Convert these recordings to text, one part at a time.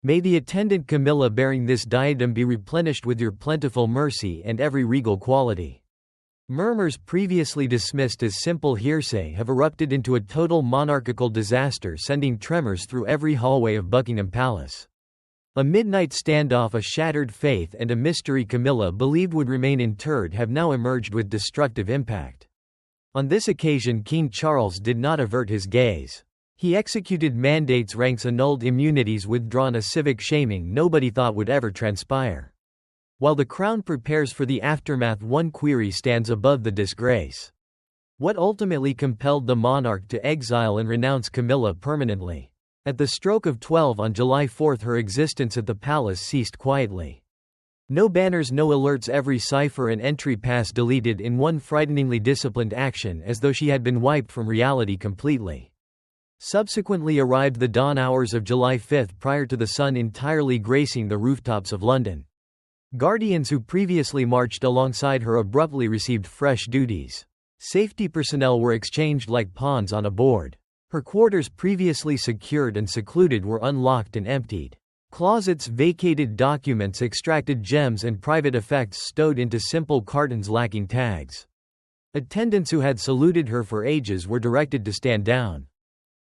May the attendant Camilla bearing this diadem be replenished with your plentiful mercy and every regal quality. Murmurs previously dismissed as simple hearsay have erupted into a total monarchical disaster, sending tremors through every hallway of Buckingham Palace. A midnight standoff, a shattered faith, and a mystery Camilla believed would remain interred have now emerged with destructive impact. On this occasion, King Charles did not avert his gaze. He executed mandates, ranks annulled, immunities withdrawn, a civic shaming nobody thought would ever transpire. While the crown prepares for the aftermath, one query stands above the disgrace. What ultimately compelled the monarch to exile and renounce Camilla permanently? At the stroke of 12 on July 4, her existence at the palace ceased quietly. No banners, no alerts, every cipher and entry pass deleted in one frighteningly disciplined action, as though she had been wiped from reality completely. Subsequently arrived the dawn hours of July 5 prior to the sun entirely gracing the rooftops of London. Guardians who previously marched alongside her abruptly received fresh duties. Safety personnel were exchanged like pawns on a board. Her quarters, previously secured and secluded, were unlocked and emptied. Closets vacated, documents extracted, gems and private effects stowed into simple cartons lacking tags. Attendants who had saluted her for ages were directed to stand down.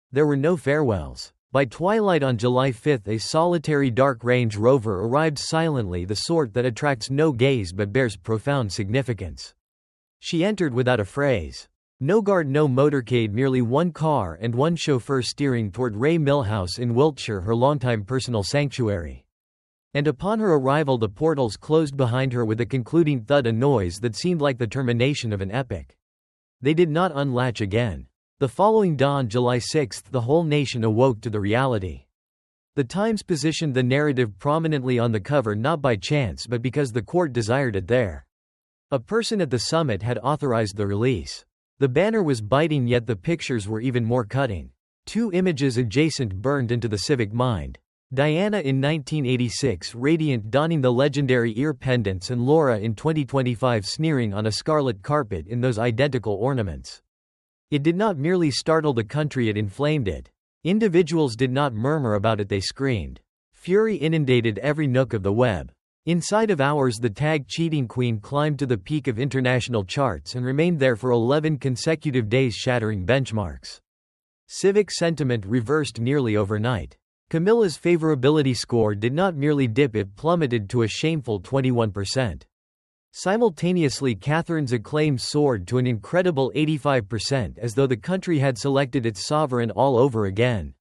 There were no farewells. By twilight on July 5, a solitary dark Range Rover arrived silently, the sort that attracts no gaze but bears profound significance. She entered without a phrase. No guard, no motorcade, merely one car and one chauffeur steering toward Ray Mill House in Wiltshire, her longtime personal sanctuary. And upon her arrival the portals closed behind her with a concluding thud, a noise that seemed like the termination of an epic. They did not unlatch again. The following dawn, July 6, the whole nation awoke to the reality. The Times positioned the narrative prominently on the cover not by chance but because the court desired it there. A person at the summit had authorized the release. The banner was biting, yet the pictures were even more cutting. Two images adjacent burned into the civic mind. Diana in 1986 radiant, donning the legendary ear pendants, and Laura in 2025 sneering on a scarlet carpet in those identical ornaments. It did not merely startle the country, it inflamed it. Individuals did not murmur about it, they screamed. Fury inundated every nook of the web. Inside of hours the tag cheating queen climbed to the peak of international charts and remained there for 11 consecutive days, shattering benchmarks. Civic sentiment reversed nearly overnight. Camilla's favorability score did not merely dip, it plummeted to a shameful 21%. Simultaneously, Catherine's acclaim soared to an incredible 85%, as though the country had selected its sovereign all over again.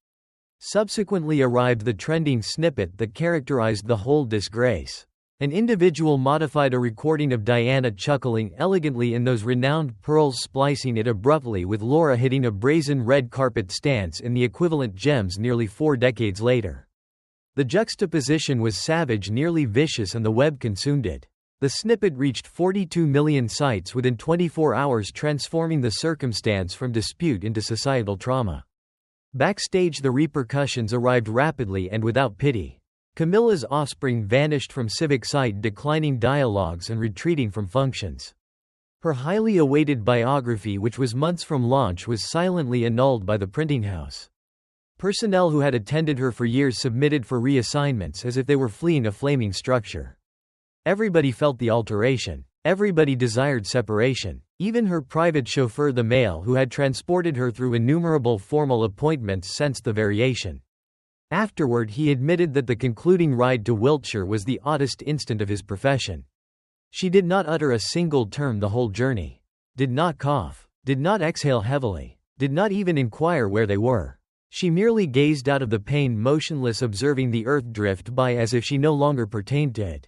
Subsequently arrived the trending snippet that characterized the whole disgrace. An individual modified a recording of Diana chuckling elegantly in those renowned pearls, splicing it abruptly with Laura hitting a brazen red carpet stance in the equivalent gems nearly 4 decades later. The juxtaposition was savage, nearly vicious, and the web consumed it. The snippet reached 42 million sites within 24 hours, transforming the circumstance from dispute into societal trauma. Backstage, the repercussions arrived rapidly and without pity. Camilla's offspring vanished from civic sight, declining dialogues and retreating from functions. Her highly awaited biography, which was months from launch, was silently annulled by the printing house. Personnel who had attended her for years submitted for reassignments as if they were fleeing a flaming structure. Everybody felt the alteration. Everybody desired separation. Even her private chauffeur, the male who had transported her through innumerable formal appointments, sensed the variation. Afterward, he admitted that the concluding ride to Wiltshire was the oddest instant of his profession. She did not utter a single term the whole journey. Did not cough. Did not exhale heavily. Did not even inquire where they were. She merely gazed out of the pane, motionless, observing the earth drift by as if she no longer pertained to it.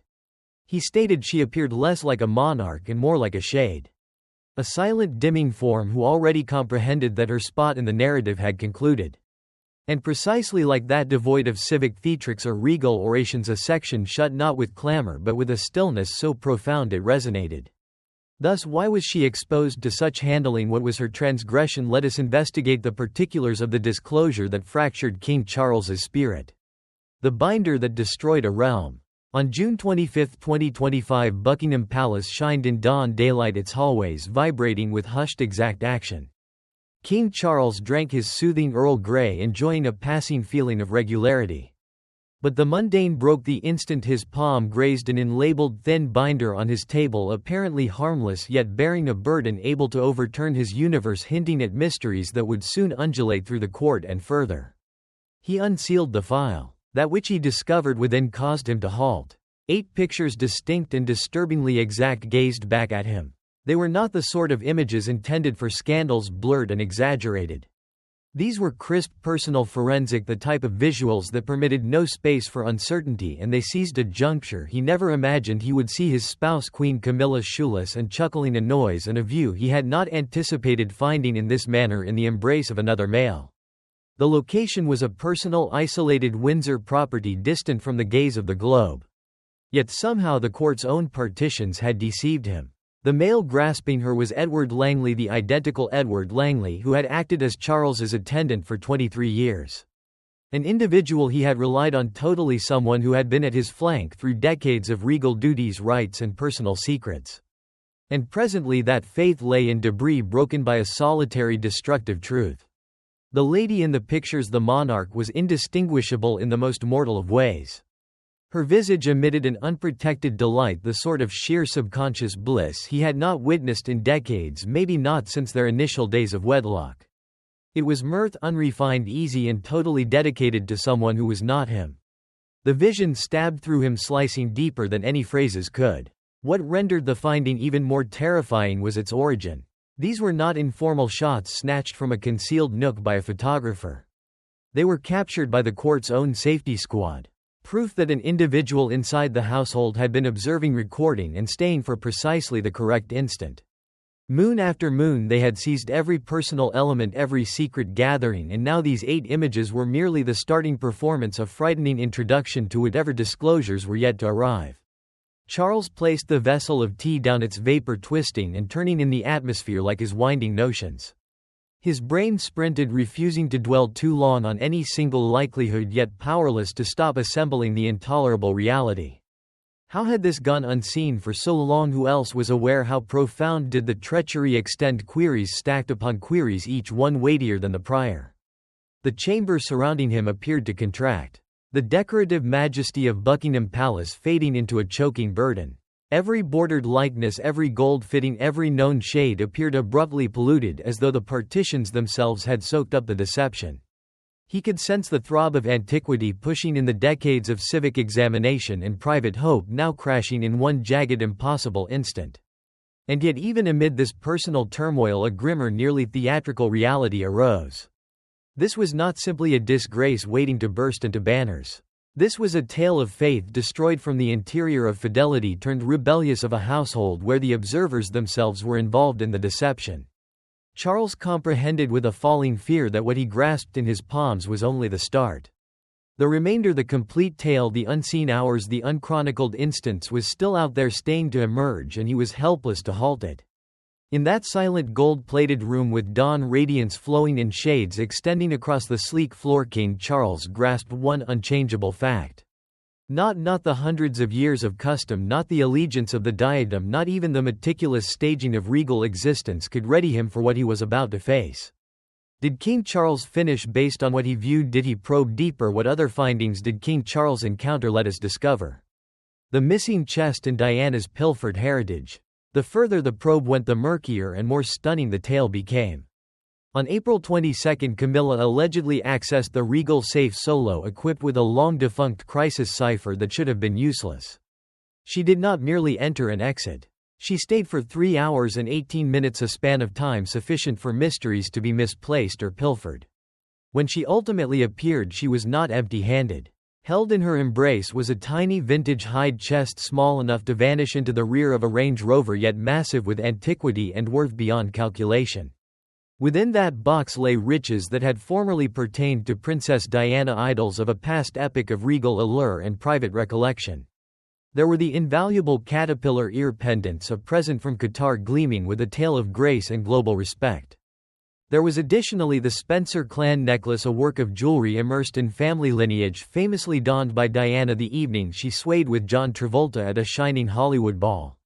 He stated she appeared less like a monarch and more like a shade. A silent, dimming form who already comprehended that her spot in the narrative had concluded. And precisely like that, devoid of civic theatrics or regal orations, a section shut not with clamor but with a stillness so profound it resonated. Thus, why was she exposed to such handling? What was her transgression? Let us investigate the particulars of the disclosure that fractured King Charles's spirit. The binder that destroyed a realm. On June 25, 2025, Buckingham Palace shined in dawn daylight, its hallways vibrating with hushed exact action. King Charles drank his soothing Earl Grey, enjoying a passing feeling of regularity. But the mundane broke the instant his palm grazed an unlabeled thin binder on his table, apparently harmless yet bearing a burden able to overturn his universe, hinting at mysteries that would soon undulate through the court and further. He unsealed the file. That which he discovered within caused him to halt. 8 pictures, distinct and disturbingly exact, gazed back at him. They were not the sort of images intended for scandals, blurred and exaggerated. These were crisp, personal, forensic, the type of visuals that permitted no space for uncertainty, and they seized a juncture he never imagined he would see his spouse Queen Camilla shoeless and chuckling a noise and a view he had not anticipated finding in this manner in the embrace of another male. The location was a personal, isolated Windsor property distant from the gaze of the globe. Yet somehow the court's own partitions had deceived him. The male grasping her was Edward Langley, the identical Edward Langley who had acted as Charles's attendant for 23 years. An individual he had relied on totally, someone who had been at his flank through decades of regal duties, rights and personal secrets. And presently that faith lay in debris, broken by a solitary destructive truth. The lady in the pictures, the monarch, was indistinguishable in the most mortal of ways. Her visage emitted an unprotected delight, the sort of sheer subconscious bliss he had not witnessed in decades, maybe not since their initial days of wedlock. It was mirth, unrefined, easy and totally dedicated to someone who was not him. The vision stabbed through him, slicing deeper than any phrases could. What rendered the finding even more terrifying was its origin. These were not informal shots snatched from a concealed nook by a photographer. They were captured by the court's own safety squad. Proof that an individual inside the household had been observing, recording and staying for precisely the correct instant. Moon after moon they had seized every personal element, every secret gathering, and now these 8 images were merely the starting performance, a frightening introduction to whatever disclosures were yet to arrive. Charles placed the vessel of tea down, its vapor twisting and turning in the atmosphere like his winding notions. His brain sprinted, refusing to dwell too long on any single likelihood, yet powerless to stop assembling the intolerable reality. How had this gone unseen for so long? Who else was aware? How profound did the treachery extend? Queries stacked upon queries, each one weightier than the prior. The chamber surrounding him appeared to contract. The decorative majesty of Buckingham Palace fading into a choking burden. Every bordered likeness, every gold fitting, every known shade appeared abruptly polluted, as though the partitions themselves had soaked up the deception. He could sense the throb of antiquity pushing in the decades of civic examination and private hope, now crashing in one jagged, impossible instant. And yet even amid this personal turmoil a grimmer, nearly theatrical reality arose. This was not simply a disgrace waiting to burst into banners. This was a tale of faith destroyed from the interior, of fidelity turned rebellious, of a household where the observers themselves were involved in the deception. Charles comprehended with a falling fear that what he grasped in his palms was only the start. The remainder, the complete tale, the unseen hours, the unchronicled instants, was still out there, staying to emerge, and he was helpless to halt it. In that silent gold-plated room with dawn radiance flowing in shades extending across the sleek floor, King Charles grasped one unchangeable fact. Not the hundreds of years of custom, not the allegiance of the diadem, not even the meticulous staging of regal existence could ready him for what he was about to face. Did King Charles finish based on what he viewed? Did he probe deeper? What other findings did King Charles encounter? Let us discover. The missing chest and Diana's pilfered heritage. The further the probe went, the murkier and more stunning the tale became. On April 22, Camilla allegedly accessed the regal safe solo, equipped with a long-defunct crisis cipher that should have been useless. She did not merely enter and exit. She stayed for 3 hours and 18 minutes, a span of time sufficient for mysteries to be misplaced or pilfered. When she ultimately appeared, she was not empty-handed. Held in her embrace was a tiny vintage hide chest, small enough to vanish into the rear of a Range Rover, yet massive with antiquity and worth beyond calculation. Within that box lay riches that had formerly pertained to Princess Diana, idols of a past epoch of regal allure and private recollection. There were the invaluable caterpillar ear pendants, a present from Qatar, gleaming with a tale of grace and global respect. There was additionally the Spencer clan necklace, a work of jewelry immersed in family lineage, famously donned by Diana the evening she swayed with John Travolta at a shining Hollywood ball.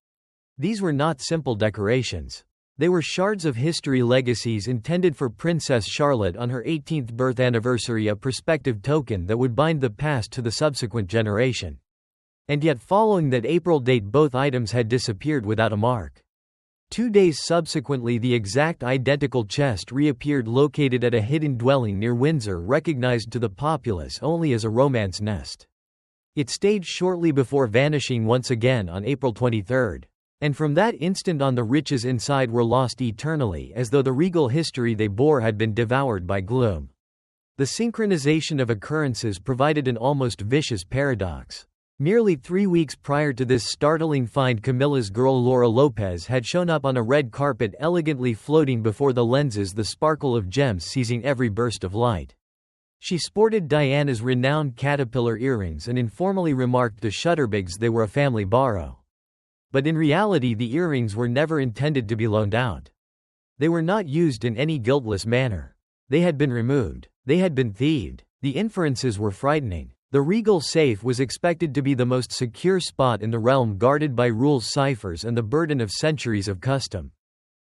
These were not simple decorations. They were shards of history legacies intended for Princess Charlotte on her 18th birth anniversary, a prospective token that would bind the past to the subsequent generation. And yet following that April date both items had disappeared without a mark. 2 days subsequently the exact identical chest reappeared located at a hidden dwelling near Windsor, recognized to the populace only as a romance nest. It stayed shortly before vanishing once again on April 23. And from that instant on the riches inside were lost eternally, as though the regal history they bore had been devoured by gloom. The synchronization of occurrences provided an almost vicious paradox. Merely 3 weeks prior to this startling find, Camilla's girl Laura Lopez had shown up on a red carpet, elegantly floating before the lenses, the sparkle of gems seizing every burst of light. She sported Diana's renowned caterpillar earrings and informally remarked to Shutterbigs they were a family borrow. But in reality the earrings were never intended to be loaned out. They were not used in any guiltless manner. They had been removed. They had been thieved. The inferences were frightening. The regal safe was expected to be the most secure spot in the realm, guarded by rules, ciphers, and the burden of centuries of custom.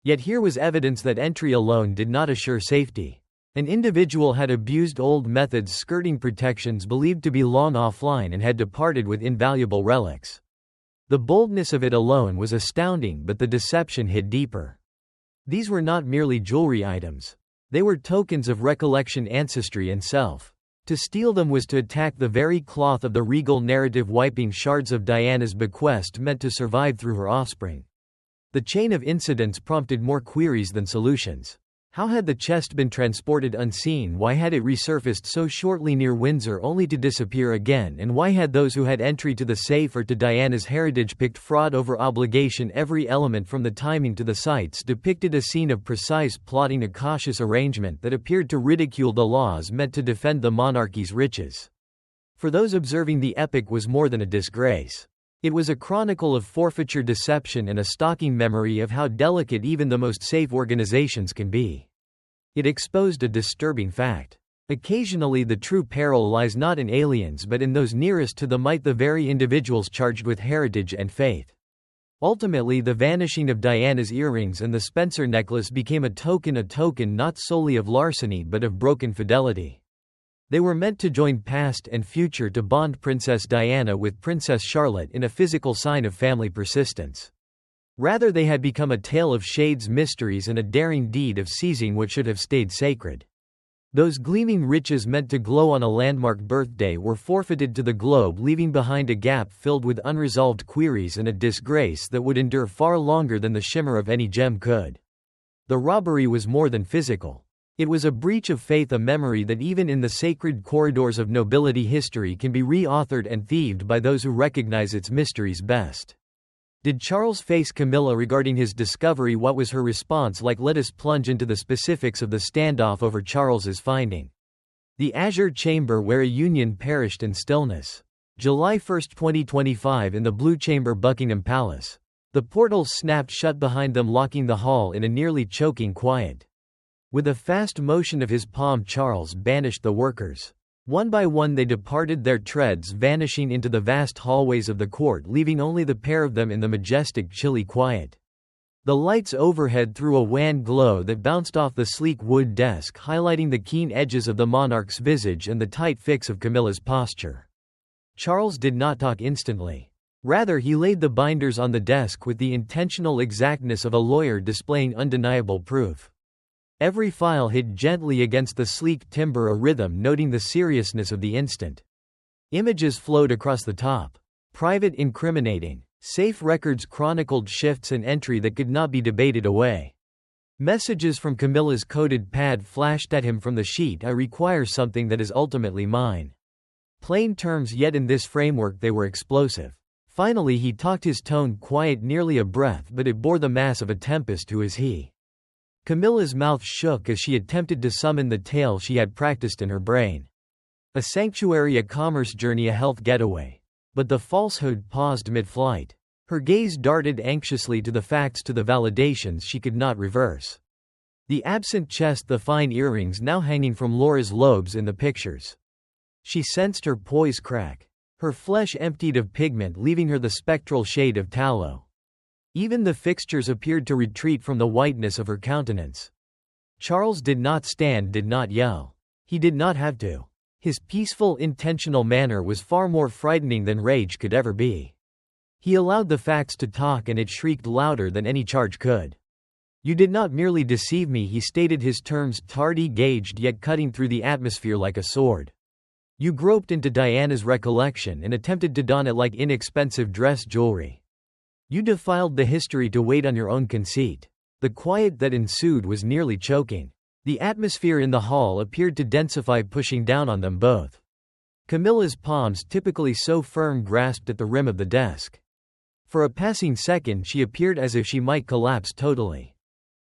Yet here was evidence that entry alone did not assure safety. An individual had abused old methods, skirting protections believed to be long offline, and had departed with invaluable relics. The boldness of it alone was astounding, but the deception hid deeper. These were not merely jewelry items. They were tokens of recollection, ancestry, and self. To steal them was to attack the very cloth of the regal narrative, wiping shards of Diana's bequest meant to survive through her offspring. The chain of incidents prompted more queries than solutions. How had the chest been transported unseen? Why had it resurfaced so shortly near Windsor only to disappear again? And why had those who had entry to the safe or to Diana's heritage picked fraud over obligation? Every element from the timing to the sites depicted a scene of precise plotting, a cautious arrangement that appeared to ridicule the laws meant to defend the monarchy's riches. For those observing, the epic was more than a disgrace. It was a chronicle of forfeiture, deception, and a stalking memory of how delicate even the most safe organizations can be. It exposed a disturbing fact. Occasionally the true peril lies not in aliens but in those nearest to the might, the very individuals charged with heritage and faith. Ultimately, the vanishing of Diana's earrings and the Spencer necklace became a token not solely of larceny but of broken fidelity. They were meant to join past and future, to bond Princess Diana with Princess Charlotte in a physical sign of family persistence. Rather, they had become a tale of shades, mysteries, and a daring deed of seizing what should have stayed sacred. Those gleaming riches meant to glow on a landmark birthday were forfeited to the globe, leaving behind a gap filled with unresolved queries and a disgrace that would endure far longer than the shimmer of any gem could. The robbery was more than physical. It was a breach of faith, a memory that even in the sacred corridors of nobility history can be re-authored and thieved by those who recognize its mysteries best. Did Charles face Camilla regarding his discovery? What was her response like? Let us plunge into the specifics of the standoff over Charles's finding. The Azure Chamber, where a union perished in stillness. July 1, 2025, in the Blue Chamber, Buckingham Palace. The portals snapped shut behind them, locking the hall in a nearly choking quiet. With a fast motion of his palm, Charles banished the workers. One by one they departed, their treads vanishing into the vast hallways of the court, leaving only the pair of them in the majestic, chilly quiet. The lights overhead threw a wan glow that bounced off the sleek wood desk, highlighting the keen edges of the monarch's visage and the tight fix of Camilla's posture. Charles did not talk instantly. Rather, he laid the binders on the desk with the intentional exactness of a lawyer displaying undeniable proof. Every file hit gently against the sleek timber, a rhythm noting the seriousness of the instant. Images flowed across the top. Private, incriminating. Safe records chronicled shifts and entry that could not be debated away. Messages from Camilla's coded pad flashed at him from the sheet. I require something that is ultimately mine. Plain terms, yet in this framework they were explosive. Finally he talked, his tone quiet, nearly a breath, but it bore the mass of a tempest. Who is he? Camilla's mouth shook as she attempted to summon the tale she had practiced in her brain. A sanctuary, a commerce journey, a health getaway. But the falsehood paused mid-flight. Her gaze darted anxiously to the facts, to the validations she could not reverse. The absent chest, the fine earrings now hanging from Laura's lobes in the pictures. She sensed her poise crack. Her flesh emptied of pigment, leaving her the spectral shade of tallow. Even the fixtures appeared to retreat from the whiteness of her countenance. Charles did not stand, did not yell. He did not have to. His peaceful, intentional manner was far more frightening than rage could ever be. He allowed the facts to talk, and it shrieked louder than any charge could. "You did not merely deceive me," he stated, his terms tardy, gauged, yet cutting through the atmosphere like a sword. "You groped into Diana's recollection and attempted to don it like inexpensive dress jewelry. You defiled the history to wait on your own conceit." The quiet that ensued was nearly choking. The atmosphere in the hall appeared to densify, pushing down on them both. Camilla's palms, typically so firm, grasped at the rim of the desk. For a passing second she appeared as if she might collapse totally.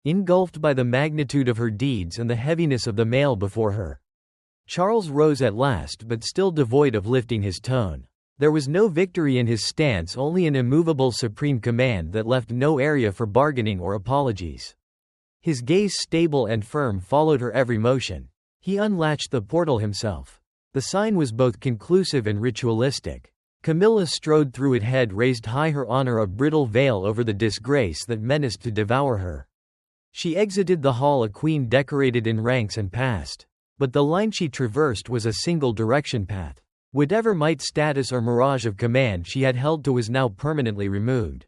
Engulfed by the magnitude of her deeds and the heaviness of the mail before her. Charles rose at last, but still devoid of lifting his tone. There was no victory in his stance, only an immovable supreme command that left no area for bargaining or apologies. His gaze, stable and firm, followed her every motion. He unlatched the portal himself. The sign was both conclusive and ritualistic. Camilla strode through it, head raised high, her honor a brittle veil over the disgrace that menaced to devour her. She exited the hall, a queen decorated in ranks, and passed. But the line she traversed was a single-direction path. Whatever might status or mirage of command she had held to was now permanently removed.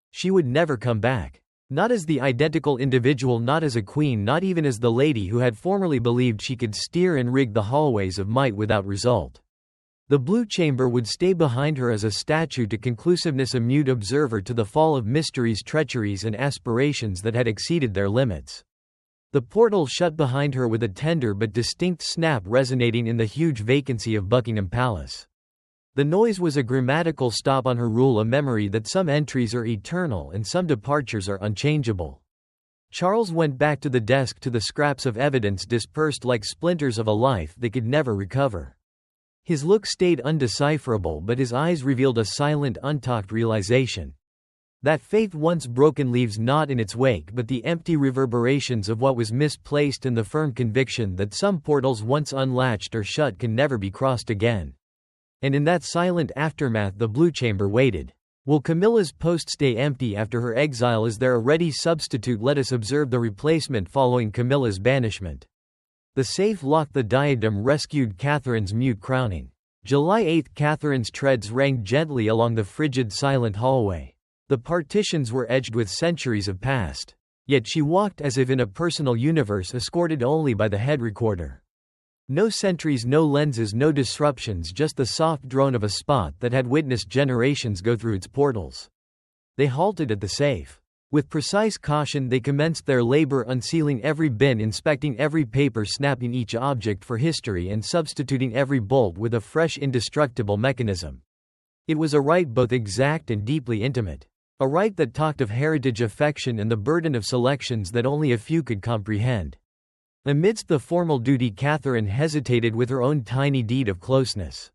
She would never come back. Not as the identical individual, not as a queen, not even as the lady who had formerly believed she could steer and rig the hallways of might without result. The Blue Chamber would stay behind her as a statue to conclusiveness, a mute observer to the fall of mysteries, treacheries and aspirations that had exceeded their limits. The portal shut behind her with a tender but distinct snap, resonating in the huge vacancy of Buckingham Palace. The noise was a grammatical stop on her rule, a memory that some entries are eternal and some departures are unchangeable. Charles went back to the desk, to the scraps of evidence dispersed like splinters of a life they could never recover. His look stayed undecipherable, but his eyes revealed a silent, untalked realization. That faith once broken leaves not in its wake but the empty reverberations of what was misplaced, and the firm conviction that some portals once unlatched or shut can never be crossed again. And in that silent aftermath the Blue Chamber waited. Will Camilla's post stay empty after her exile? Is there a ready substitute? Let us observe the replacement following Camilla's banishment. The safe locked, the diadem rescued Catherine's mute crowning. July 8. Catherine's treads rang gently along the frigid, silent hallway. The partitions were edged with centuries of past. Yet she walked as if in a personal universe, escorted only by the head recorder. No sentries, no lenses, no disruptions, just the soft drone of a spot that had witnessed generations go through its portals. They halted at the safe. With precise caution they commenced their labor, unsealing every bin, inspecting every paper, snapping each object for history, and substituting every bolt with a fresh, indestructible mechanism. It was a rite both exact and deeply intimate. A rite that talked of heritage, affection, and the burden of selections that only a few could comprehend. Amidst the formal duty, Catherine hesitated with her own tiny deed of closeness.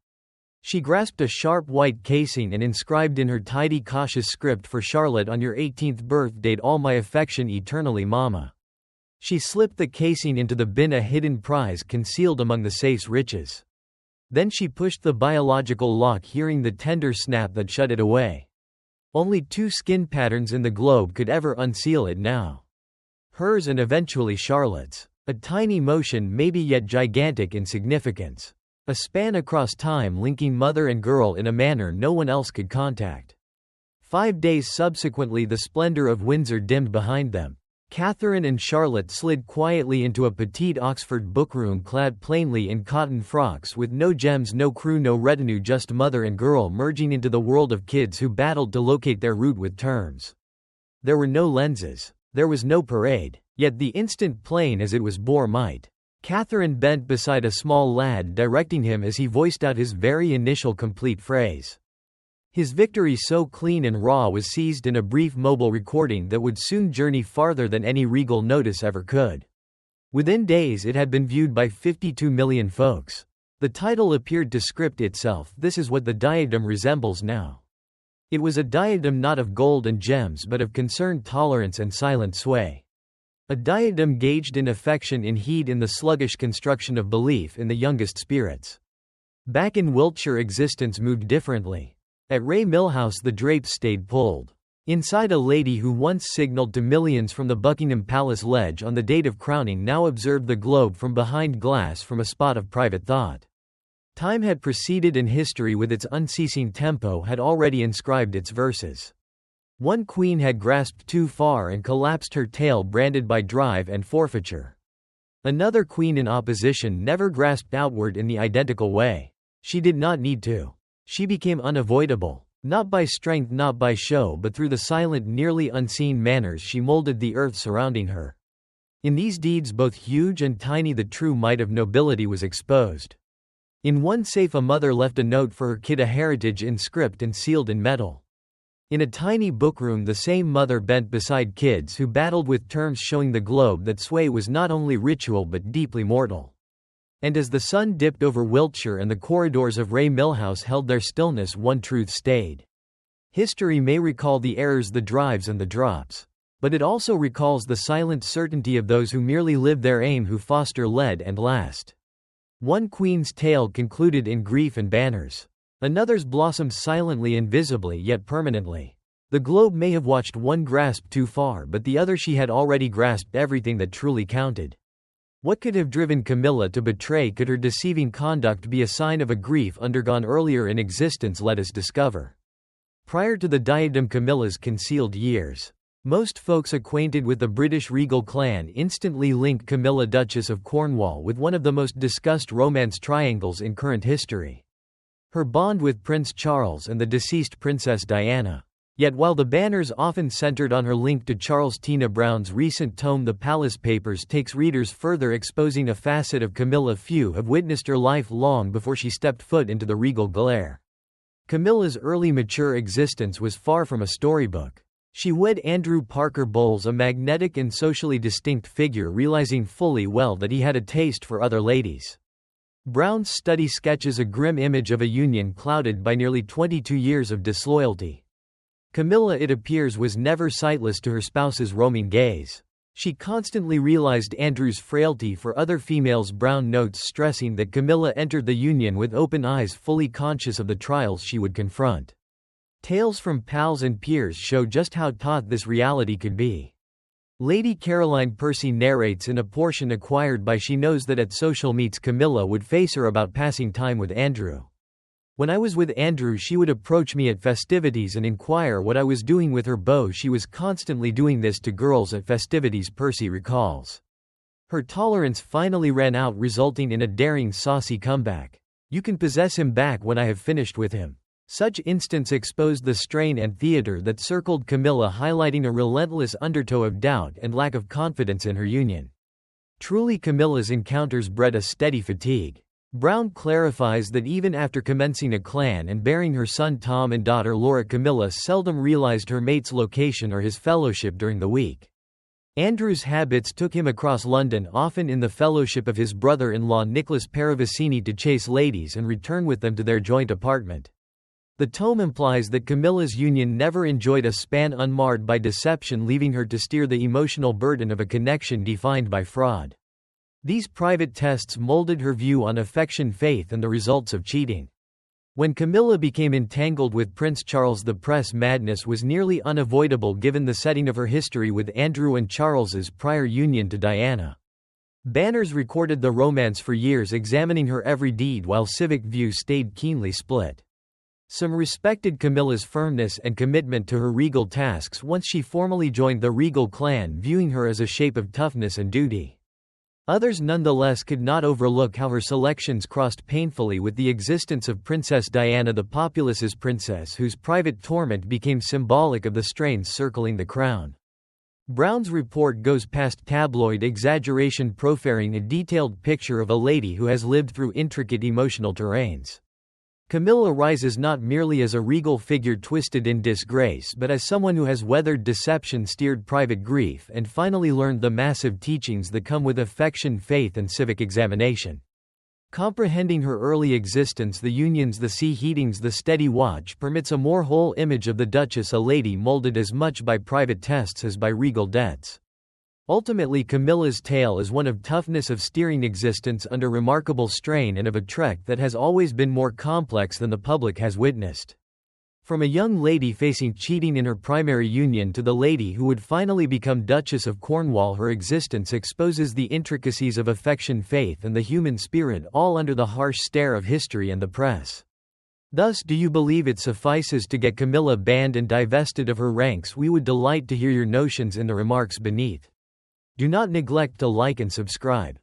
She grasped a sharp white casing and inscribed in her tidy, cautious script, "For Charlotte, on your 18th birthday, all my affection eternally, Mama." She slipped the casing into the bin, a hidden prize concealed among the safe's riches. Then she pushed the biological lock, hearing the tender snap that shut it away. Only 2 skin patterns in the globe could ever unseal it now. Hers and eventually Charlotte's. A tiny motion, maybe, yet gigantic in significance. A span across time linking mother and girl in a manner no one else could contact. 5 days subsequently, the splendor of Windsor dimmed behind them. Catherine and Charlotte slid quietly into a petite Oxford bookroom, clad plainly in cotton frocks, with no gems, no crew, no retinue, just mother and girl merging into the world of kids who battled to locate their route with terms. There were no lenses. There was no parade. Yet the instant, plain as it was, bore might. Catherine bent beside a small lad, directing him as he voiced out his very initial complete phrase. His victory, so clean and raw, was seized in a brief mobile recording that would soon journey farther than any regal notice ever could. Within days it had been viewed by 52 million folks. The title appeared to script itself: "This is what the diadem resembles now." It was a diadem not of gold and gems but of concerned tolerance and silent sway. A diadem gauged in affection, in heed, in the sluggish construction of belief in the youngest spirits. Back in Wiltshire existence moved differently. At Ray Millhouse the drapes stayed pulled. Inside, a lady who once signaled to millions from the Buckingham Palace ledge on the date of crowning now observed the globe from behind glass from a spot of private thought. Time had proceeded and history with its unceasing tempo had already inscribed its verses. One queen had grasped too far and collapsed her tail, branded by drive and forfeiture. Another queen in opposition never grasped outward in the identical way. She did not need to. She became unavoidable. Not by strength, not by show, but through the silent, nearly unseen manners she molded the earth surrounding her. In these deeds, both huge and tiny, the true might of nobility was exposed. In one safe, a mother left a note for her kid, a heritage in script and sealed in metal. In a tiny bookroom, the same mother bent beside kids who battled with terms, showing the globe that sway was not only ritual but deeply mortal. And as the sun dipped over Wiltshire and the corridors of Ray Millhouse held their stillness, one truth stayed. History may recall the errors, the drives and the drops. But it also recalls the silent certainty of those who merely live their aim, who foster, led and last. One queen's tale concluded in grief and banners. Another's blossomed silently, invisibly, yet permanently. The globe may have watched one grasp too far, but the other, she had already grasped everything that truly counted. What could have driven Camilla to betray? Could her deceiving conduct be a sign of a grief undergone earlier in existence? Let us discover. Prior to the diadem, Camilla's concealed years. Most folks acquainted with the British regal clan instantly link Camilla, Duchess of Cornwall, with one of the most discussed romance triangles in current history. Her bond with Prince Charles and the deceased Princess Diana. Yet while the banners often centered on her link to Charles, Tina Brown's recent tome The Palace Papers takes readers further, exposing a facet of Camilla few have witnessed her life long before she stepped foot into the regal glare. Camilla's early mature existence was far from a storybook. She wed Andrew Parker Bowles, a magnetic and socially distinct figure, realizing fully well that he had a taste for other ladies. Brown's study sketches a grim image of a union clouded by nearly 22 years of disloyalty. Camilla, it appears, was never sightless to her spouse's roaming gaze. She constantly realized Andrew's frailty for other females. Brown notes, stressing that Camilla entered the union with open eyes, fully conscious of the trials she would confront. Tales from pals and peers show just how taut this reality could be. Lady Caroline Percy narrates in a portion acquired by She Knows that at social meets Camilla would face her about passing time with Andrew. When I was with Andrew, she would approach me at festivities and inquire what I was doing with her beau. She was constantly doing this to girls at festivities, Percy recalls. Her tolerance finally ran out, resulting in a daring, saucy comeback. "You can possess him back when I have finished with him." Such instance exposed the strain and theater that circled Camilla, highlighting a relentless undertow of doubt and lack of confidence in her union. Truly, Camilla's encounters bred a steady fatigue. Brown clarifies that even after commencing a clan and bearing her son Tom and daughter Laura, Camilla seldom realized her mate's location or his fellowship during the week. Andrew's habits took him across London, often in the fellowship of his brother-in-law Nicholas Paravicini, to chase ladies and return with them to their joint apartment. The tome implies that Camilla's union never enjoyed a span unmarred by deception, leaving her to steer the emotional burden of a connection defined by fraud. These private tests molded her view on affection, faith, and the results of cheating. When Camilla became entangled with Prince Charles, the press madness was nearly unavoidable given the setting of her history with Andrew and Charles's prior union to Diana. Banners recorded the romance for years, examining her every deed, while civic view stayed keenly split. Some respected Camilla's firmness and commitment to her regal tasks once she formally joined the regal clan, viewing her as a shape of toughness and duty. Others nonetheless could not overlook how her selections crossed painfully with the existence of Princess Diana, the populace's princess, whose private torment became symbolic of the strains circling the crown. Brown's report goes past tabloid exaggeration, proffering a detailed picture of a lady who has lived through intricate emotional terrains. Camilla rises not merely as a regal figure twisted in disgrace, but as someone who has weathered deception, steered private grief, and finally learned the massive teachings that come with affection, faith, and civic examination. Comprehending her early existence, the unions, the sea heatings, the steady watch, permits a more whole image of the Duchess, a lady molded as much by private tests as by regal debts. Ultimately, Camilla's tale is one of toughness, of steering existence under remarkable strain, and of a trek that has always been more complex than the public has witnessed. From a young lady facing cheating in her primary union to the lady who would finally become Duchess of Cornwall, her existence exposes the intricacies of affection, faith, and the human spirit, all under the harsh stare of history and the press. Thus, do you believe it suffices to get Camilla banned and divested of her ranks? We would delight to hear your notions in the remarks beneath. Do not neglect to like and subscribe.